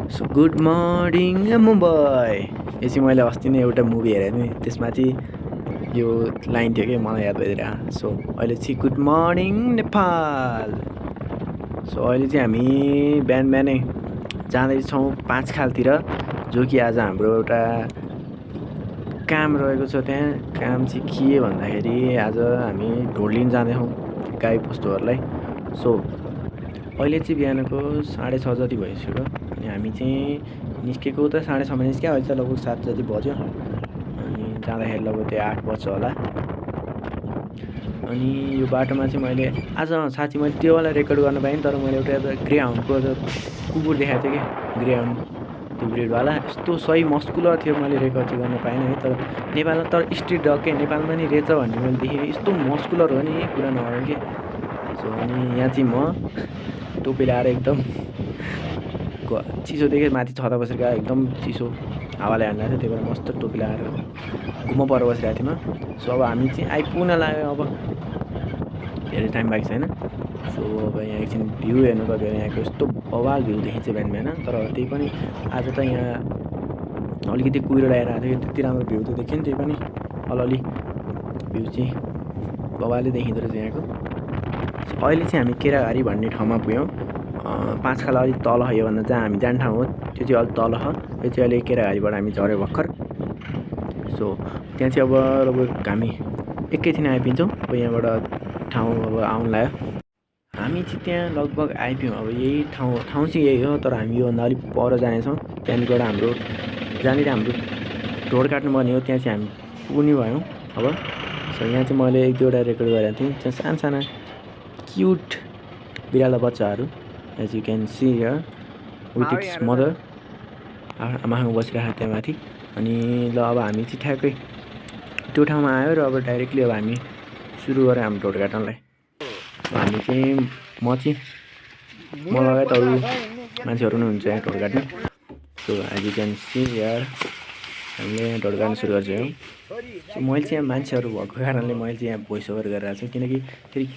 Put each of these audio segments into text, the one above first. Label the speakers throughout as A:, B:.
A: So good morning Mumbai. यो चाहिँ मैले अस्ति नै एउटा मुभी हेरेँ नि, त्यसमा चाहिँ यो लाइन थियो कि मलाई याद भइदिरहेको। सो अहिले चाहिँ गुड मर्निङ नेपाल। सो अहिले चाहिँ हामी बिहान बिहानै जाँदैछौँ 5 खालतिर, जो कि आज हाम्रो एउटा काम रहेको छ। त्यहाँ काम चाहिँ के भन्दाखेरि आज हामी ढोड लिन जाँदैछौँ गाई बस्तुहरूलाई। सो अहिले चाहिँ बिहानको 6:30 जति भइसक्यो अनि हामी चाहिँ निस्केको त 6:30मा निस्क्यो। अहिले त लगभग 7 जति बज्यो अनि जाँदाखेरि लगभग त्यो 8 बज्छ होला। अनि यो बाटोमा चाहिँ मैले आज साँच्ची मैले त्योवाला रेकर्ड गर्न पाएँ, तर मैले एउटा ग्रे हाउन्डको कुकुर देखाएको थिएँ कि ग्रे हाउन्ड, त्यो ब्रिडवाला यस्तो सही मस्कुलर थियो। मैले रेकर्ड चाहिँ गर्न पाइनँ है, तर नेपालमा तर स्ट्रिट डग के नेपालमा नि रहेछ भन्ने मैले देखेँ। यस्तो मस्कुलर हो नि, कुरा नगरौँ कि। सो अनि यहाँ चाहिँ म टोपी लगाएर एकदम चिसोदेखि माथि छता बसेर गएको, एकदम चिसो हावाले हानिरहेको थियो, त्यही भएर मस्त टोपी लगाएर घुम्म पर बसिरहेको थिएँ म। सो अब हामी चाहिँ आइपुग्न लाग्यो, अब धेरै टाइम बाँकी छैन। सो अब यहाँ एकछिन भ्यू हेर्नु तपाईँ, यहाँको यस्तो बवाल भ्यू देखिन्छ बिहान बिहान। तर त्यही पनि आज त यहाँ अलिकति कुहिरो लगाइरहेको थियो, त्यति राम्रो भ्यू त देखियो नि, त्यही पनि अलिअलि भ्यू चाहिँ बवालै देखिँदो रहेछ यहाँको। अहिले चाहिँ हामी केराघारी भन्ने ठाउँमा पुग्यौँ। 5 खाल अलिक तल हो, योभन्दा जहाँ हामी जाने ठाउँ हो त्यो चाहिँ अलिक तल हो। यो चाहिँ अहिले केराघारीबाट हामी झऱ्यो भर्खर। सो त्यहाँ चाहिँ अब लगभग हामी एकैछिन आइपुग्छौँ। अब यहाँबाट ठाउँ अब आउनु लाग्यो। हामी चाहिँ त्यहाँ लगभग आइपुग्यौँ। अब यही ठाउँ चाहिँ यही हो, तर हामी योभन्दा अलिक पर जानेछौँ। त्यहाँनिरबाट हाम्रो जहाँनिर हाम्रो ढोड काट्नुपर्ने हो त्यहाँ चाहिँ हामी पुग्ने भयौँ अब। सो यहाँ चाहिँ मैले 1-2वटा रेकर्ड गरेको थिएँ। त्यहाँ साना क्युट बिरालो बच्चाहरू, as you can see here with its mother, आमासँग बसिरहेको त्यहाँ माथि। अनि ल अब हामी चाहिँ ठ्याक्कै त्यो ठाउँमा आयो र अब डाइरेक्टली अब हामी सुरु गऱ्यौँ हाम्रो ढोड काट्नलाई। हामी चाहिँ म लगायत अरू मान्छेहरू पनि हुन्छ यहाँ ढोड काट्ने। So as you can see here हामीले यहाँ ढोड काट्न सुरु गर्छौँ। सो मैले चाहिँ यहाँ मान्छेहरू भएको कारणले मैले चाहिँ यहाँ भोइस ओभर गरिरहेको छु, किनकि फेरि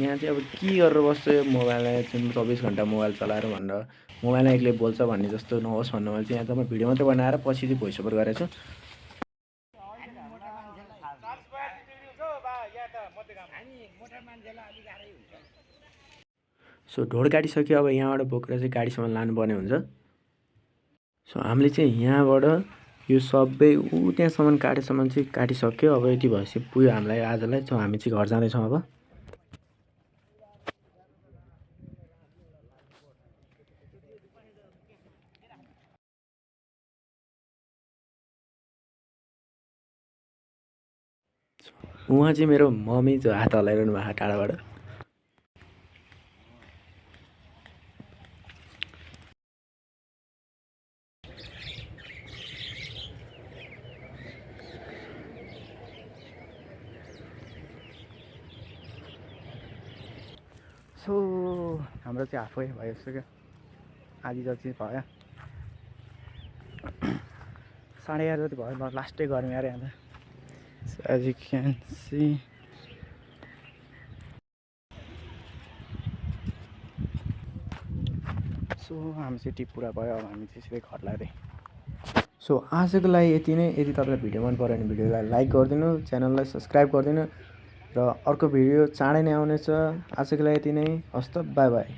A: यहाँ चाहिँ अब के गरेर बस्छ मोबाइललाई चाहिँ 24 घन्टा मोबाइल चलाएर भनेर मोबाइलमा एक्लै बोल्छ भन्ने जस्तो नहोस् भनेर मैले चाहिँ यहाँ त म भिडियो मात्रै बनाएर पछि चाहिँ भोइस ओभर गरेको छु। सो ढोड काटिसक्यो, अब यहाँबाट बोकेर चाहिँ गाडीसम्म लानुपर्ने हुन्छ। सो हामीले चाहिँ यहाँबाट यो सबै त्यहाँसम्म काटेसम्म चाहिँ काटिसक्यो। अब यति भएपछि पुग्यो हामीलाई आजलाई। सो हामी चाहिँ घर जाँदैछौँ अब। उहाँ चाहिँ मेरो मम्मी जो हात हल्लाइरहनु भएको टाढाबाट। सो हाम्रो चाहिँ हाफै भइसक्यो, आधी जति भयो, 11:30 जति भयो। ल लास्टै गर्मी अरे यहाँ त। So as you can see so हामी चाहिँ टिप पुरा भयो। अब हामी चाहिँ सिधै घर लाग्दै। सो आजको लागि यति नै। यदि तपाईँलाई भिडियो मन पऱ्यो भने भिडियोलाई लाइक गरिदिनु, च्यानललाई सब्सक्राइब गरिदिनु र अर्को भिडियो चाँडै नै आउनेछ। आजको लागि यति नै। हस् त, बाई बाई।